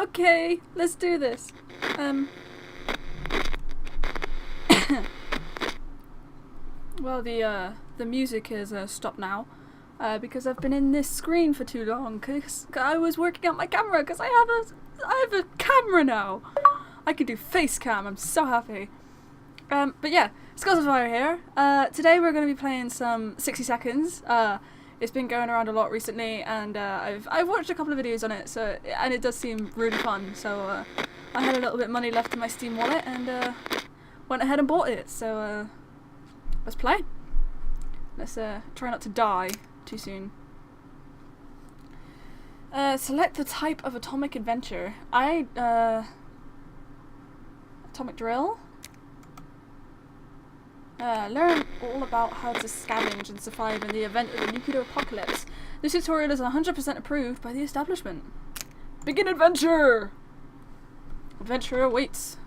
Okay, let's do this. Well, the music is stopped now because I've been in this screen for too long. Cause I was working on my camera. Cause I have a camera now. I can do face cam. I'm so happy. But yeah, Skulls of Fire here. Today we're going to be playing some 60 Seconds. It's been going around a lot recently, and I've watched a couple of videos on it. And it does seem really fun. So I had a little bit of money left in my Steam wallet, and went ahead and bought it. So let's play. Let's try not to die too soon. Select the type of atomic adventure. Atomic drill. Learn all about how to scavenge and survive in the event of a nuclear apocalypse. This tutorial is 100% approved by the establishment. Begin adventure! Adventure awaits.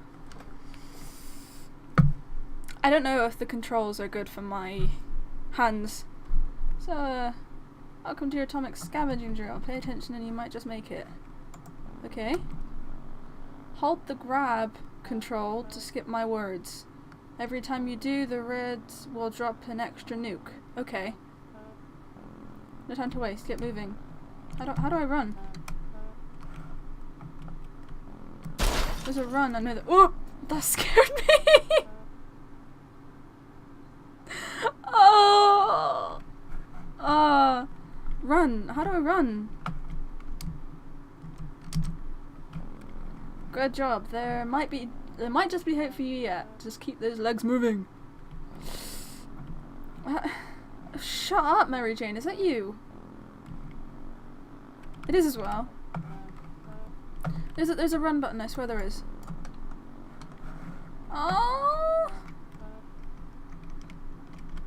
I don't know if the controls are good for my hands. So, welcome to your atomic scavenging drill. Pay attention and you might just make it. Okay. Hold the grab control to skip my words. Every time you do, the reds will drop an extra nuke. Okay. No time to waste. Get moving. How do I run? There's a run. I know that. Oh! That scared me! Oh! Run. How do I run? Good job. There might just be hope for you yet. Just keep those legs moving. Shut up, Mary Jane. Is that you? It is as well. There's a run button. I swear there is. Oh!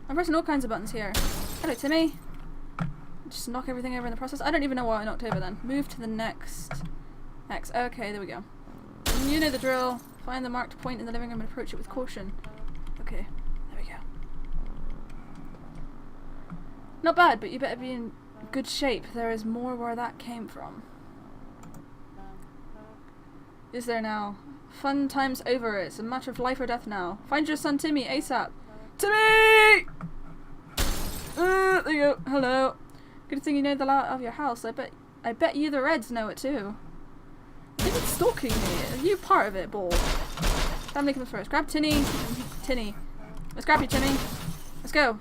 I'm pressing all kinds of buttons here. Hello, Timmy. Just knock everything over in the process. I don't even know why I knocked over then. Move to the next. X. Okay, there we go. You know the drill. Find the marked point in the living room and approach it with caution. Okay, there we go. Not bad, but you better be in good shape. There is more where that came from. Is there now? Fun time's over. It's a matter of life or death now. Find your son Timmy ASAP. Timmy! There you go. Hello. Good thing you know the layout of your house. I bet you the Reds know it too. You've been stalking me. Are you part of it, ball? Family comes first. Grab Tinny. Let's grab you, Timmy. Let's go.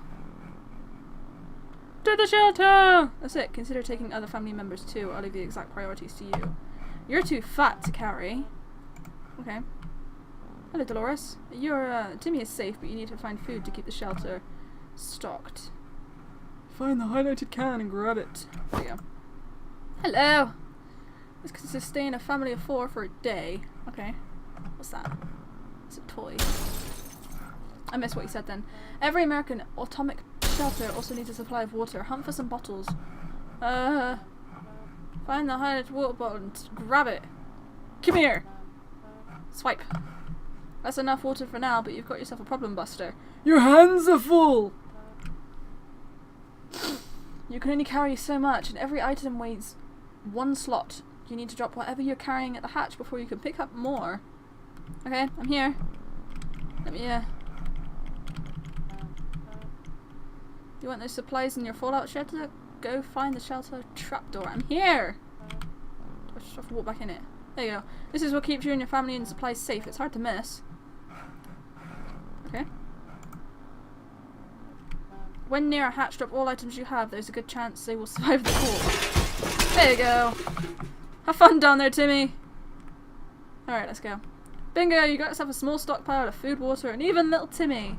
To the shelter! That's it. Consider taking other family members too. I'll leave the exact priorities to you. You're too fat to carry. Okay. Hello, Dolores. Timmy is safe, but you need to find food to keep the shelter stocked. Find the highlighted can and grab it. There you go. Hello! This can sustain a family of 4 for a day. Okay. What's that? It's a toy. I missed what you said then. Every American atomic shelter also needs a supply of water. Hunt for some bottles. Find the highlighted water bottle and grab it. Come here! Swipe. That's enough water for now, but you've got yourself a problem buster. Your hands are full! You can only carry so much, and every item weighs 1 slot. You need to drop whatever you're carrying at the hatch before you can pick up more. Okay, I'm here. Let me, You want those supplies in your fallout shelter? Go find the shelter trapdoor. I'm here! I just have to walk back in it. There you go. This is what keeps you and your family and supplies safe. It's hard to miss. Okay. When near a hatch, drop all items you have. There's a good chance they will survive the fall. There you go. Have fun down there, Timmy. Alright, let's go. Bingo, you got yourself a small stockpile of food, water, and even little Timmy.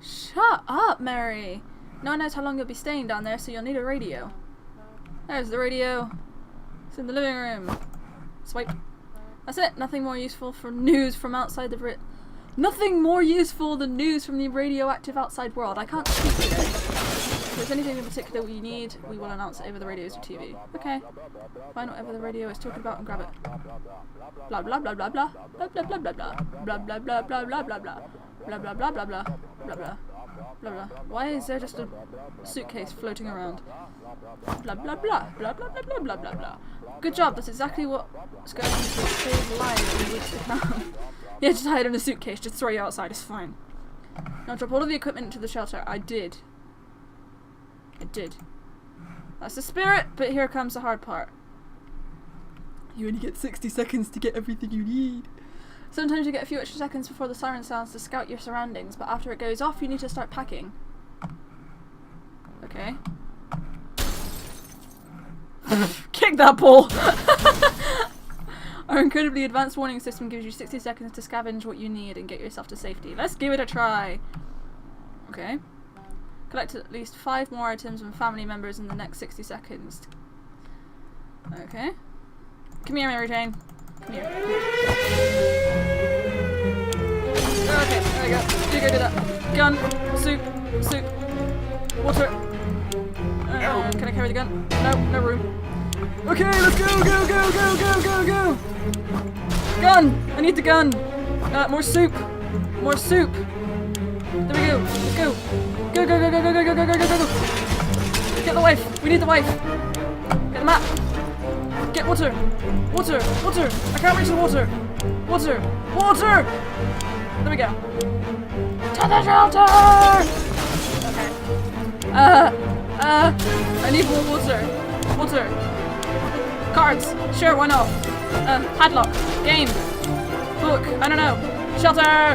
Shut up, Mary. No one knows how long you'll be staying down there, so you'll need a radio. There's the radio. It's in the living room. Swipe. That's it. Nothing more useful for news from outside the Nothing more useful than news from the radioactive outside world. I can't speak today. there's anything in particular we need, we will announce it over the radios or TV. Okay. Find whatever the radio is talking about and grab it. Blah blah blah blah blah. Blah blah blah blah blah. Blah blah blah blah blah blah blah. Blah blah blah blah blah. Blah blah. Blah blah. Why is there just a suitcase floating around? Blah blah blah. Blah blah blah blah blah blah blah. Good job, that's exactly what's going to save lives in weeks to come. Yeah, just hide in a suitcase, just throw you outside, it's fine. Now drop all of the equipment into the shelter. I did. That's the spirit, but here comes the hard part. You only get 60 seconds to get everything you need. Sometimes you get a few extra seconds before the siren sounds to scout your surroundings, but after it goes off, you need to start packing. Okay. Kick that ball! Our incredibly advanced warning system gives you 60 seconds to scavenge what you need and get yourself to safety. Let's give it a try! Okay. Collect at least 5 more items from family members in the next 60 seconds. Okay. Come here, Mary Jane. Come here. Okay, there we go. You go do that. Gun. Soup. Water. Can I carry the gun? No room. Okay, let's go! Gun! I need the gun! More soup! There we go! Let's go! Go! Get the wife! We need the wife! Get the map! Get water! I can't reach the water! Water! There we go. To the shelter! Okay. I need more water. Cards. Sure, why not? Padlock. Game. Book. I don't know. Shelter!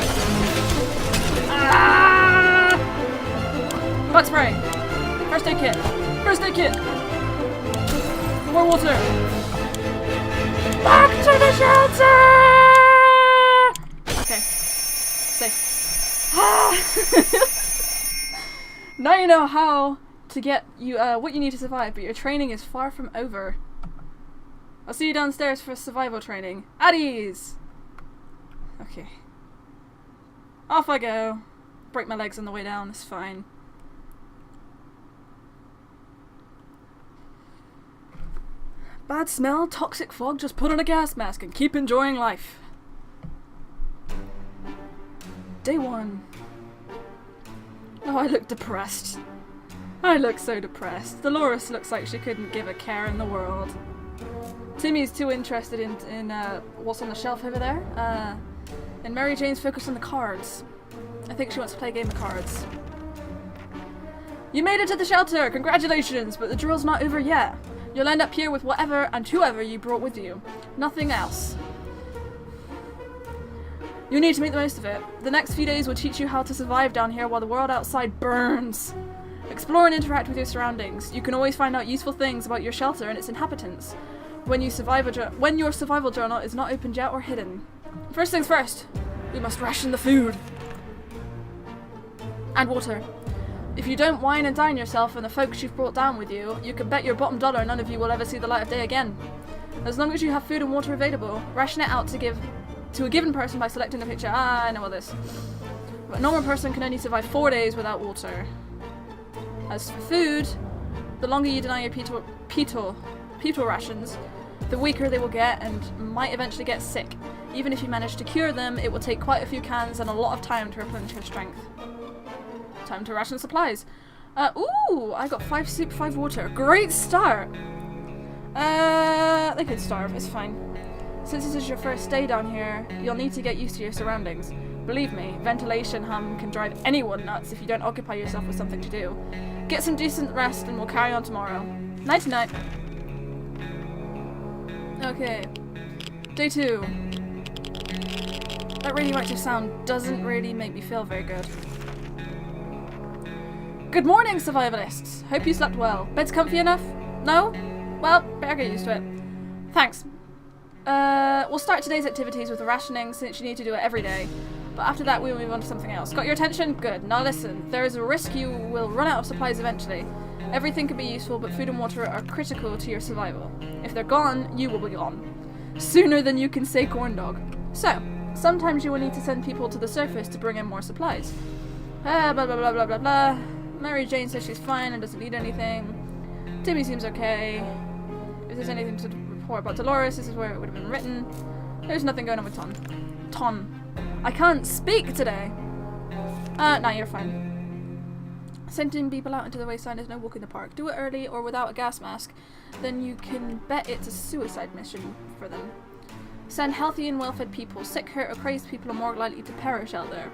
Bug spray. First aid kit. More water. Back to the shelter! Okay. Safe. Now you know how to get you what you need to survive, but your training is far from over. I'll see you downstairs for survival training. At ease! Okay. Off I go. Break my legs on the way down, it's fine. Bad smell, toxic fog, just put on a gas mask and keep enjoying life. Day 1. Oh, I look depressed. I look so depressed. Dolores looks like she couldn't give a care in the world. Timmy's too interested in what's on the shelf over there. And Mary Jane's focused on the cards. I think she wants to play a game of cards. You made it to the shelter! Congratulations! But the drill's not over yet. You'll end up here with whatever and whoever you brought with you. Nothing else. You need to make the most of it. The next few days will teach you how to survive down here while the world outside burns. Explore and interact with your surroundings. You can always find out useful things about your shelter and its inhabitants when your survival journal is not opened yet or hidden. First things first, we must ration the food. And water. If you don't wine and dine yourself and the folks you've brought down with you, you can bet your bottom dollar none of you will ever see the light of day again. As long as you have food and water available, ration it out to give to a given person by selecting the picture. I know all this. But a normal person can only survive 4 days without water. As for food, the longer you deny your petal rations, the weaker they will get and might eventually get sick. Even if you manage to cure them, it will take quite a few cans and a lot of time to replenish your strength. Time to ration supplies. Ooh, I got 5 soup, 5 water. Great start! They could starve, it's fine. Since this is your first day down here, you'll need to get used to your surroundings. Believe me, ventilation hum can drive anyone nuts if you don't occupy yourself with something to do. Get some decent rest and we'll carry on tomorrow. Night-night. Okay. Day 2. That radioactive sound doesn't really make me feel very good. Good morning, survivalists! Hope you slept well. Bed's comfy enough? No? Well, better get used to it. Thanks. We'll start today's activities with the rationing since you need to do it every day. But after that, we'll move on to something else. Got your attention? Good. Now listen. There is a risk you will run out of supplies eventually. Everything can be useful, but food and water are critical to your survival. If they're gone, you will be gone. Sooner than you can say corn dog. So, sometimes you will need to send people to the surface to bring in more supplies. Blah blah blah blah blah blah. Mary Jane says she's fine and doesn't need anything. Timmy seems okay. If there's anything to report about Dolores, this is where it would have been written. There's nothing going on with Ton. I can't speak today! Nah, you're fine. Sending people out into the wasteland is no walk in the park. Do it early or without a gas mask, then you can bet it's a suicide mission for them. Send healthy and well-fed people. Sick, hurt, or crazed people are more likely to perish out there.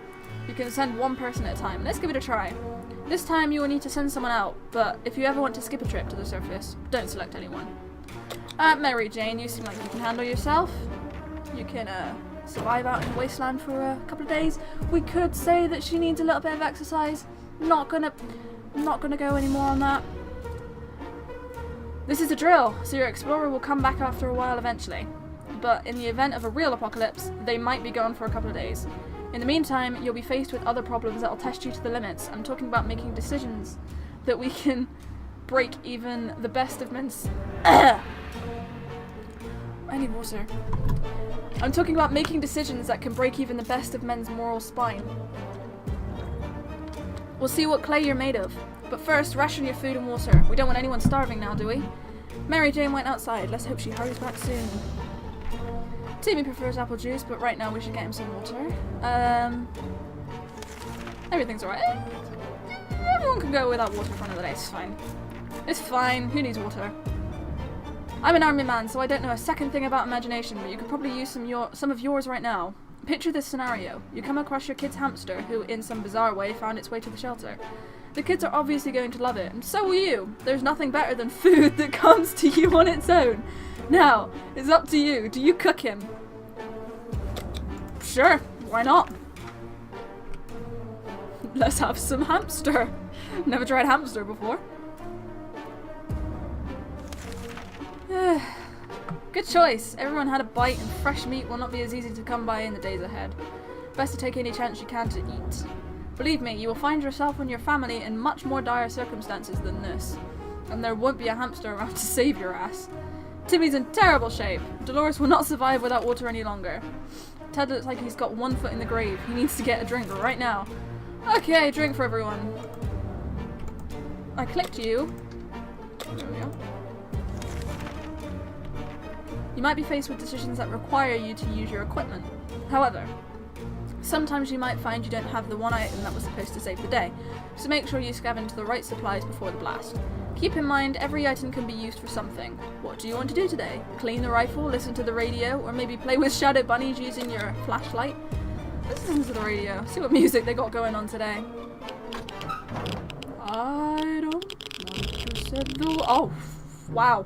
You can send one person at a time. Let's give it a try. This time you will need to send someone out, but if you ever want to skip a trip to the surface, don't select anyone. Mary Jane, you seem like you can handle yourself. You can, survive out in the wasteland for a couple of days. We could say that she needs a little bit of exercise. Not gonna go any more on that. This is a drill, so your explorer will come back after a while eventually. But in the event of a real apocalypse, they might be gone for a couple of days. In the meantime, you'll be faced with other problems that'll test you to the limits. I'm talking about making decisions that we can break even the best of men's... I need water. I'm talking about making decisions that can break even the best of men's moral spine. We'll see what clay you're made of. But first, ration your food and water. We don't want anyone starving now, do we? Mary Jane went outside. Let's hope she hurries back soon. Timmy prefers apple juice, but right now we should get him some water. Everything's alright. Everyone can go without water for another day. It's fine. It's fine. Who needs water? I'm an army man, so I don't know a second thing about imagination, but you could probably use some of yours right now. Picture this scenario. You come across your kid's hamster, who in some bizarre way found its way to the shelter. The kids are obviously going to love it, and so will you. There's nothing better than food that comes to you on its own. Now, it's up to you. Do you cook him? Sure, why not? Let's have some hamster. Never tried hamster before. Good choice. Everyone had a bite, and fresh meat will not be as easy to come by in the days ahead. Best to take any chance you can to eat. Believe me, you will find yourself and your family in much more dire circumstances than this. And there won't be a hamster around to save your ass. Timmy's in terrible shape. Dolores will not survive without water any longer. Ted looks like he's got one foot in the grave. He needs to get a drink right now. Okay, drink for everyone. I clicked you. There we go. You might be faced with decisions that require you to use your equipment. However, sometimes you might find you don't have the one item that was supposed to save the day, so make sure you scavenge the right supplies before the blast. Keep in mind, every item can be used for something. What do you want to do today? Clean the rifle, listen to the radio, or maybe play with shadow bunnies using your flashlight? Let's listen to the radio, see what music they got going on today. I don't want to set the... Oh, wow.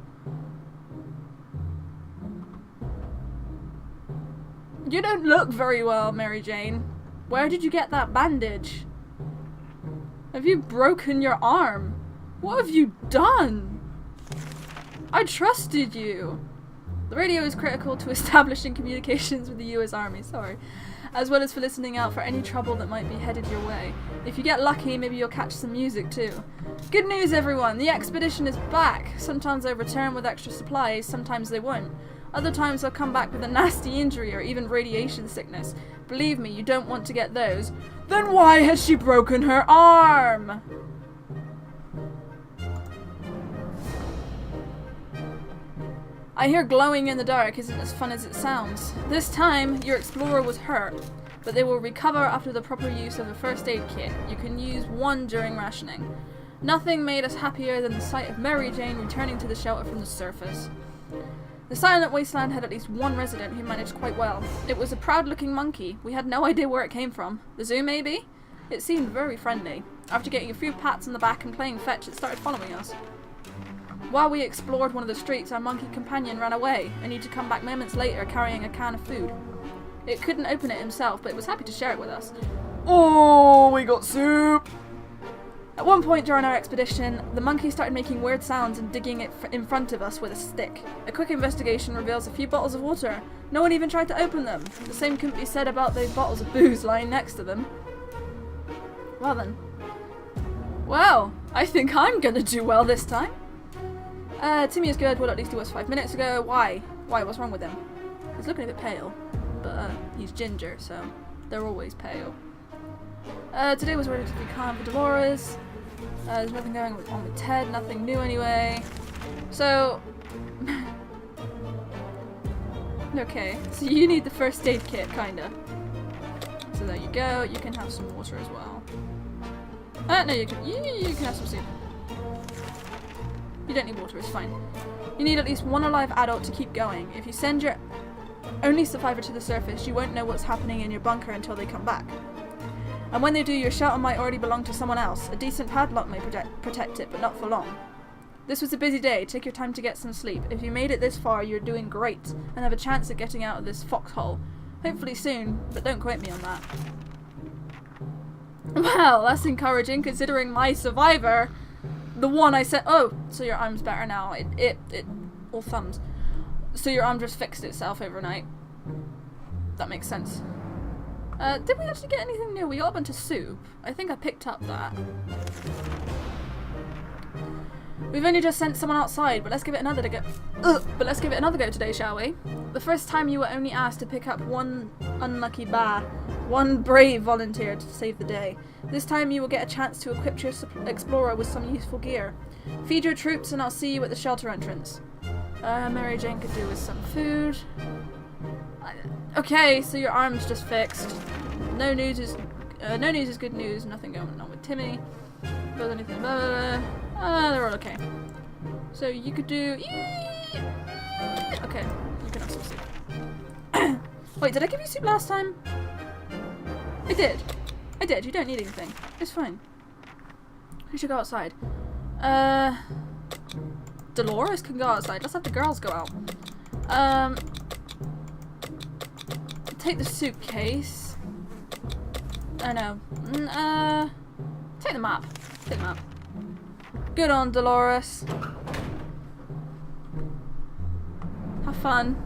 You don't look very well, Mary Jane. Where did you get that bandage? Have you broken your arm? What have you done? I trusted you. The radio is critical to establishing communications with the US Army, as well as for listening out for any trouble that might be headed your way. If you get lucky, maybe you'll catch some music too. Good news, everyone! The expedition is back! Sometimes they return with extra supplies, sometimes they won't. Other times they'll come back with a nasty injury or even radiation sickness. Believe me, you don't want to get those. Then why has she broken her arm? I hear glowing in the dark isn't as fun as it sounds. This time, your explorer was hurt, but they will recover after the proper use of a first aid kit. You can use one during rationing. Nothing made us happier than the sight of Mary Jane returning to the shelter from the surface. The silent wasteland had at least one resident who managed quite well. It was a proud-looking monkey. We had no idea where it came from. The zoo, maybe? It seemed very friendly. After getting a few pats on the back and playing fetch, it started following us. While we explored one of the streets, our monkey companion ran away, only to come back moments later carrying a can of food. It couldn't open it himself, but it was happy to share it with us. Oh, we got soup! At one point during our expedition, the monkey started making weird sounds and digging it in front of us with a stick. A quick investigation reveals a few bottles of water. No one even tried to open them. The same couldn't be said about those bottles of booze lying next to them. Well then. Well, I think I'm gonna do well this time. Timmy is good. Well, at least he was 5 minutes ago. Why? What's wrong with him? He's looking a bit pale. But, he's ginger, so they're always pale. Today was relatively calm for Dolores. There's nothing going on with Ted, nothing new anyway. So... okay, so you need the first aid kit, kinda. So there you go, you can have some water as well. No, you can have some soup. You don't need water, it's fine. You need at least one alive adult to keep going. If you send your only survivor to the surface, you won't know what's happening in your bunker until they come back. And when they do, your shelter might already belong to someone else. A decent padlock may protect it, but not for long. This was a busy day. Take your time to get some sleep. If you made it this far, you're doing great, and have a chance at getting out of this foxhole. Hopefully soon, but don't quote me on that. Well, that's encouraging, considering my survivor, the one I said. Oh, so your arm's better now. It all thumbs. So your arm just fixed itself overnight. That makes sense. Did we actually get anything new? We got a bunch of soup. I think I picked up that. We've only just sent someone outside, but let's give it another go today, shall we? The first time you were only asked to pick up one one brave volunteer to save the day. This time you will get a chance to equip your explorer with some useful gear. Feed your troops and I'll see you at the shelter entrance. Mary Jane could do with some food. Okay, so your arm's just fixed. No news is good news. Nothing going on with Timmy. Does anything? Blah, blah, blah. They're all okay. So you could do. Okay, you can have some soup. Wait, did I give you soup last time? I did. You don't need anything. It's fine. We should go outside. Dolores can go outside. Let's have the girls go out. Take the suitcase. Oh no. Take the map. Take the map. Good on, Dolores. Have fun.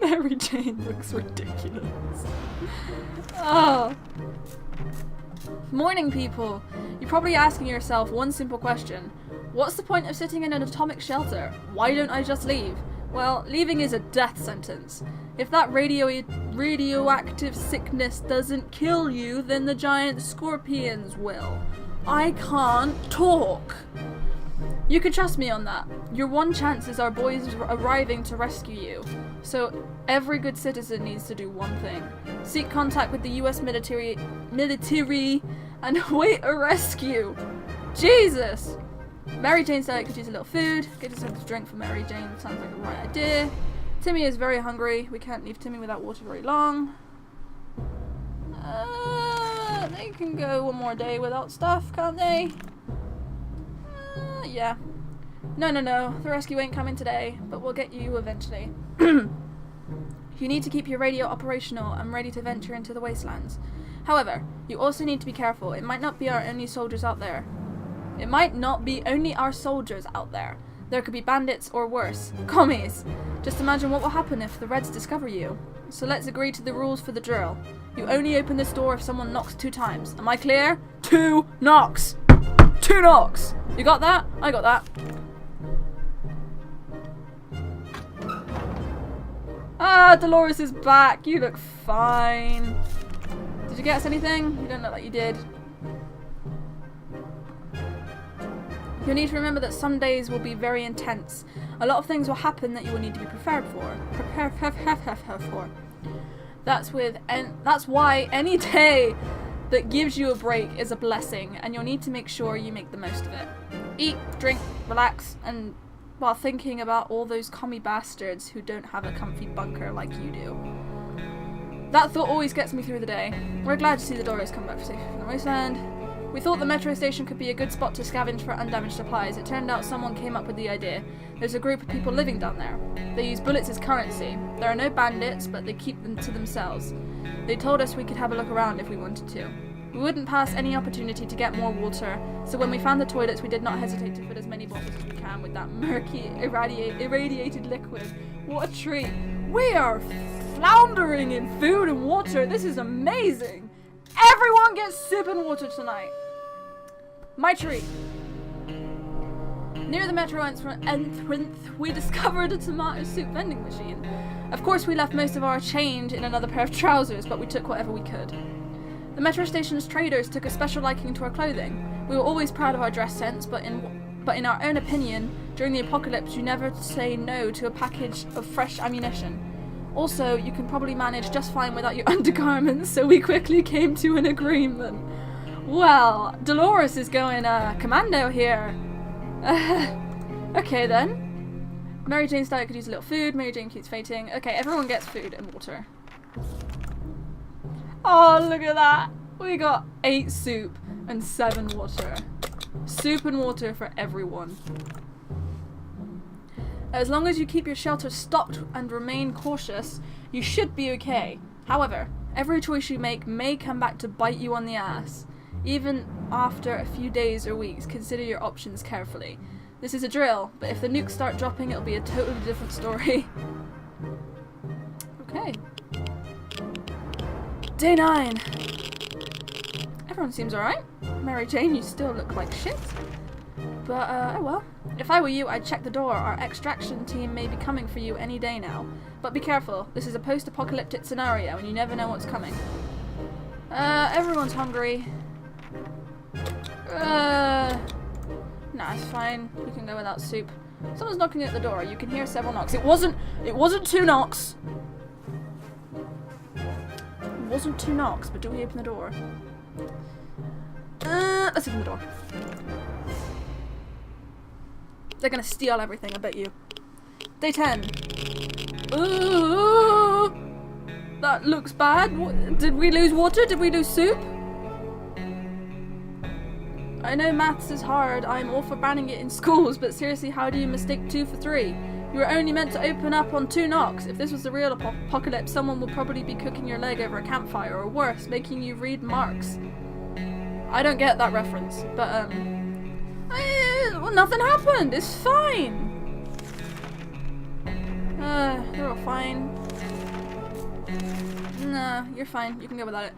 Mary Jane looks ridiculous. Oh. Morning, people. You're probably asking yourself one simple question. What's the point of sitting in an atomic shelter? Why don't I just leave? Well, leaving is a death sentence. If that radioactive sickness doesn't kill you, then the giant scorpions will. I can't talk. You can trust me on that. Your one chance is our boys arriving to rescue you. So every good citizen needs to do one thing. Seek contact with the US military and await a rescue. Jesus! Mary Jane said I could use a little food. Get yourself a drink for Mary Jane. Sounds like the right idea. Timmy is very hungry. We can't leave Timmy without water very long. They can go one more day without stuff, can't they? Yeah. No. The rescue ain't coming today, but we'll get you eventually. You need to keep your radio operational and ready to venture into the wastelands. However, you also need to be careful. It might not be our only soldiers out there. There could be bandits or worse, commies. Just imagine what will happen if the Reds discover you. So let's agree to the rules for the drill. You only open this door if someone knocks 2 times. Am I clear? 2 knocks! 2 knocks! You got that? I got that. Ah, Dolores is back. You look fine. Did you get us anything? You don't look like you did. You'll need to remember that some days will be very intense. A lot of things will happen that you will need to be prepared for. That's why any day that gives you a break is a blessing, and you'll need to make sure you make the most of it. Eat, drink, relax, and while thinking about all those commie bastards who don't have a comfy bunker like you do. That thought always gets me through the day. We're glad to see the Doros come back safe from the wasteland. We thought the metro station could be a good spot to scavenge for undamaged supplies. It turned out someone came up with the idea. There's a group of people living down there. They use bullets as currency. There are no bandits, but they keep them to themselves. They told us we could have a look around if we wanted to. We wouldn't pass any opportunity to get more water, so when we found the toilets we did not hesitate to fill as many bottles as we can with that murky, irradiated liquid. What a treat! We are floundering in food and water! This is amazing! Everyone gets soup and water tonight! My treat! Near the metro entrance, we discovered a tomato soup vending machine. Of course, we left most of our change in another pair of trousers, but we took whatever we could. The metro station's traders took a special liking to our clothing. We were always proud of our dress sense, but in our own opinion, during the apocalypse, you never say no to a package of fresh ammunition. Also, you can probably manage just fine without your undergarments, so we quickly came to an agreement. Well, Dolores is going commando here. Okay then. Mary Jane's diet could use a little food. Mary Jane keeps fainting. Okay, everyone gets food and water. Oh, look at that. We got 8 soup and 7 water. Soup and water for everyone. As long as you keep your shelter stocked and remain cautious, you should be okay. However, every choice you make may come back to bite you on the ass. Even after a few days or weeks, consider your options carefully. This is a drill, but if the nukes start dropping, it'll be a totally different story. Okay. Day 9. Everyone seems alright. Mary Jane, you still look like shit. But, oh well. If I were you, I'd check the door. Our extraction team may be coming for you any day now. But be careful. This is a post-apocalyptic scenario, and you never know what's coming. Everyone's hungry. Nah, it's fine. You can go without soup. Someone's knocking at the door. You can hear several knocks. It wasn't 2 knocks. It wasn't 2 knocks, but do we open the door? Let's open the door. They're gonna steal everything, I bet you. Day 10. Ooh, that looks bad. What, did we lose water? Did we lose soup? I know maths is hard. I'm all for banning it in schools, but seriously, how do you mistake 2 for 3? You were only meant to open up on 2 knocks. If this was the real apocalypse, someone will probably be cooking your leg over a campfire, or worse, making you read Marx. I don't get that reference, but well, nothing happened. It's fine. They're all fine. Nah, you're fine. You can go without it.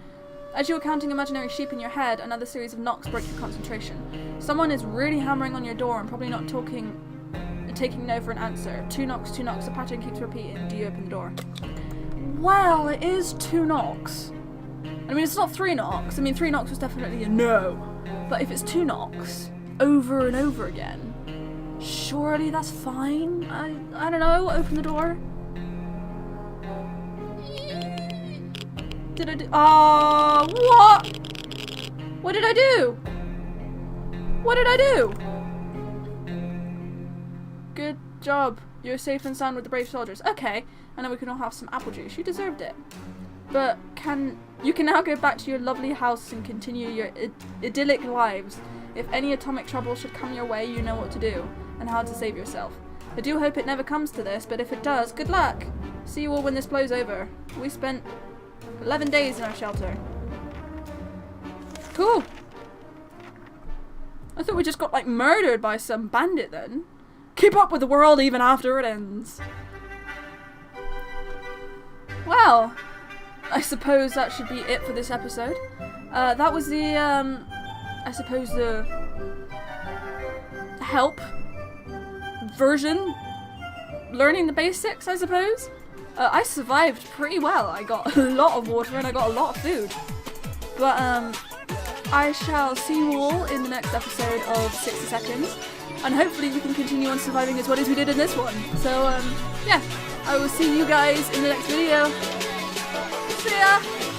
As you were counting imaginary sheep in your head, another series of knocks broke your concentration. Someone is really hammering on your door and probably not taking no for an answer. 2 knocks, 2 knocks. The pattern keeps repeating. Do you open the door? Well, it is 2 knocks. I mean, it's not 3 knocks. I mean, 3 knocks was definitely a no. But if it's 2 knocks over and over again, surely that's fine. I don't know. Open the door. Did I do? Oh, what? What did I do? What did I do? Good job. You're safe and sound with the brave soldiers. Okay, and then we can all have some apple juice. You deserved it. But you can now go back to your lovely house and continue your idyllic lives. If any atomic trouble should come your way, you know what to do and how to save yourself. I do hope it never comes to this, but if it does, good luck. See you all when this blows over. We spent 11 days in our shelter. Cool. I thought we just got, like, murdered by some bandit then. Keep up with the world even after it ends. Well, I suppose that should be it for this episode. That was the, I suppose the help version. Learning the basics, I suppose. I survived pretty well. I got a lot of water and I got a lot of food. But, I shall see you all in the next episode of 60 Seconds. And hopefully we can continue on surviving as well as we did in this one. So, yeah. I will see you guys in the next video. See ya!